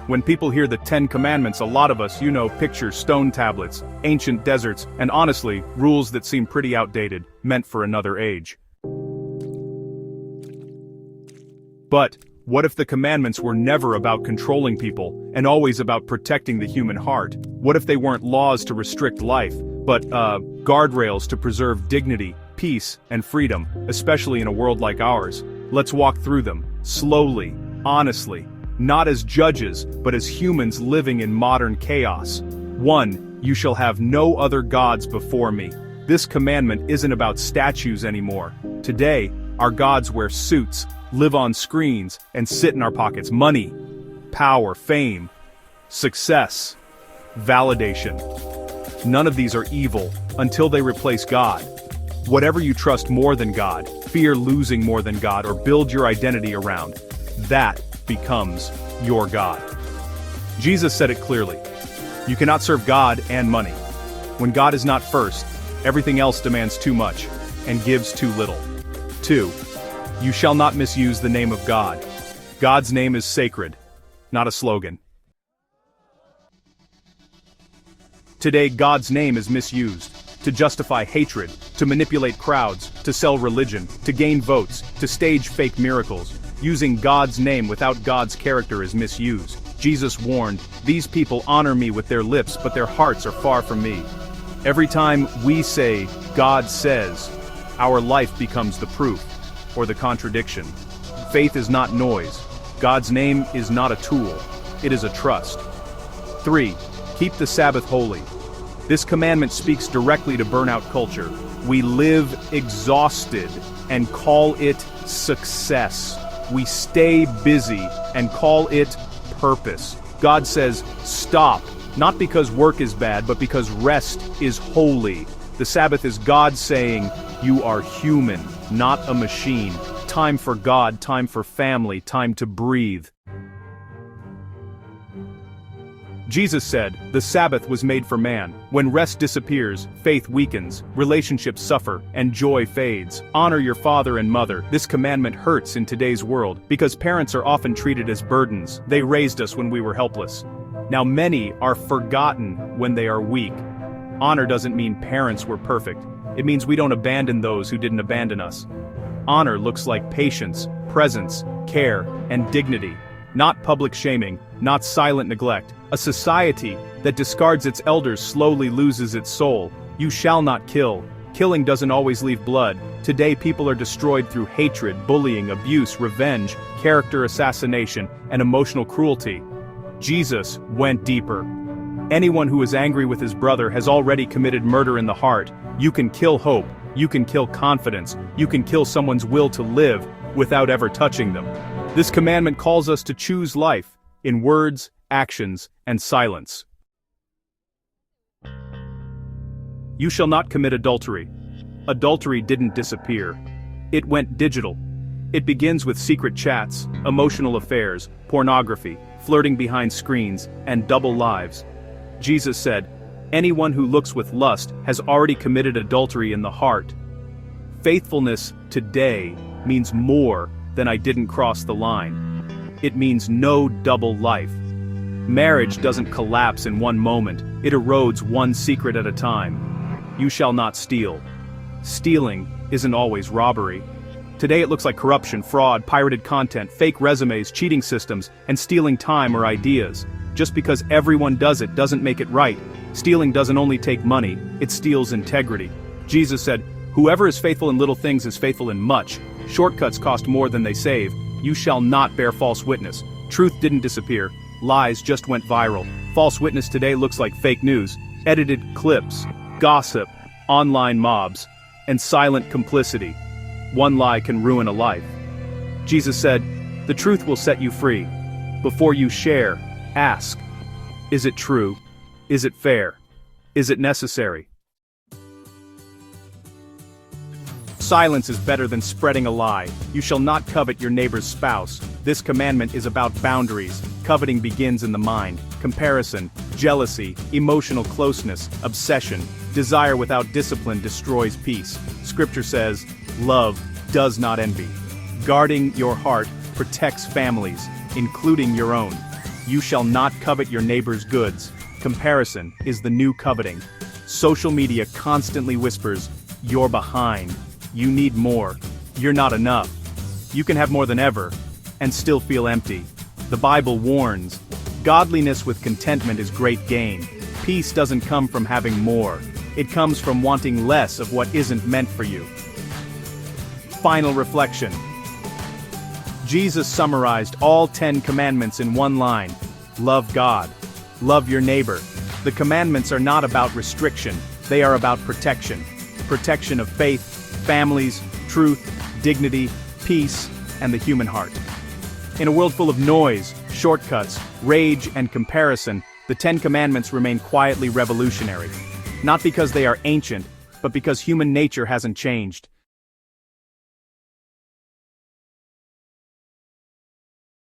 When people hear the 10 Commandments, a lot of us, picture stone tablets, ancient deserts, and honestly, rules that seem pretty outdated, meant for another age. But what if the commandments were never about controlling people, and always about protecting the human heart? What if they weren't laws to restrict life, but guardrails to preserve dignity, peace, and freedom, especially in a world like ours? Let's walk through them, slowly, honestly, not as judges, but as humans living in modern chaos. 1. You shall have no other gods before me. This commandment isn't about statues anymore. Today, our gods wear suits, live on screens, and sit in our pockets. Money, power, fame, success, validation. None of these are evil until they replace God. Whatever you trust more than God, fear losing more than God, or build your identity around, that becomes your God. Jesus said it clearly. You cannot serve God and money. When God is not first, everything else demands too much and gives too little. 2. You shall not misuse the name of God. God's name is sacred, not a slogan. Today, God's name is misused to justify hatred, to manipulate crowds, to sell religion, to gain votes, to stage fake miracles. Using God's name without God's character is misuse. Jesus warned, "These people honor me with their lips, but their hearts are far from me." Every time we say, "God says," our life becomes the proof, or the contradiction. Faith is not noise. God's name is not a tool. It is a trust. 3. Keep the Sabbath holy. This commandment speaks directly to burnout culture. We live exhausted and call it success. We stay busy and call it purpose. God says, stop, not because work is bad, but because rest is holy. The Sabbath is God saying, you are human, not a machine. Time for God, time for family, time to breathe. Jesus said, the Sabbath was made for man. When rest disappears, faith weakens, relationships suffer, and joy fades. Honor your father and mother. This commandment hurts in today's world, because parents are often treated as burdens. They raised us when we were helpless. Now many are forgotten when they are weak. Honor doesn't mean parents were perfect. It means we don't abandon those who didn't abandon us. Honor looks like patience, presence, care, and dignity. Not public shaming, not silent neglect. A society that discards its elders slowly loses its soul. You shall not kill. Killing doesn't always leave blood. Today people are destroyed through hatred, bullying, abuse, revenge, character assassination, and emotional cruelty. Jesus went deeper. Anyone who is angry with his brother has already committed murder in the heart. You can kill hope. You can kill confidence. You can kill someone's will to live without ever touching them. This commandment calls us to choose life in words, actions, and silence. You shall not commit adultery. Adultery didn't disappear. It went digital. It begins with secret chats, emotional affairs, pornography, flirting behind screens, and double lives. Jesus said, anyone who looks with lust has already committed adultery in the heart. Faithfulness today means more than I didn't cross the line. It means no double life. Marriage doesn't collapse in one moment, it erodes one secret at a time. You shall not steal. Stealing isn't always robbery. Today it looks like corruption, fraud, pirated content, fake resumes, cheating systems, and stealing time or ideas. Just because everyone does it doesn't make it right. Stealing doesn't only take money, it steals integrity. Jesus said, whoever is faithful in little things is faithful in much. Shortcuts cost more than they save. You shall not bear false witness. Truth didn't disappear. Lies just went viral. False witness today looks like fake news, edited clips, gossip, online mobs, and silent complicity. One lie can ruin a life. Jesus said, the truth will set you free. Before you share, ask, is it true? Is it fair? Is it necessary? Silence is better than spreading a lie. You shall not covet your neighbor's spouse. This commandment is about boundaries. Coveting begins in the mind. Comparison, jealousy, emotional closeness, obsession, desire without discipline destroys peace. Scripture says, love does not envy. Guarding your heart protects families, including your own. You shall not covet your neighbor's goods. Comparison is the new coveting. Social media constantly whispers, you're behind. You need more. You're not enough. You can have more than ever, and still feel empty. The Bible warns, godliness with contentment is great gain. Peace doesn't come from having more. It comes from wanting less of what isn't meant for you. Final reflection. Jesus summarized all 10 commandments in one line. Love God. Love your neighbor. The commandments are not about restriction, they are about protection. Protection of faith, families, truth, dignity, peace, and the human heart. In a world full of noise, shortcuts, rage, and comparison, the 10 Commandments remain quietly revolutionary. Not because they are ancient, but because human nature hasn't changed.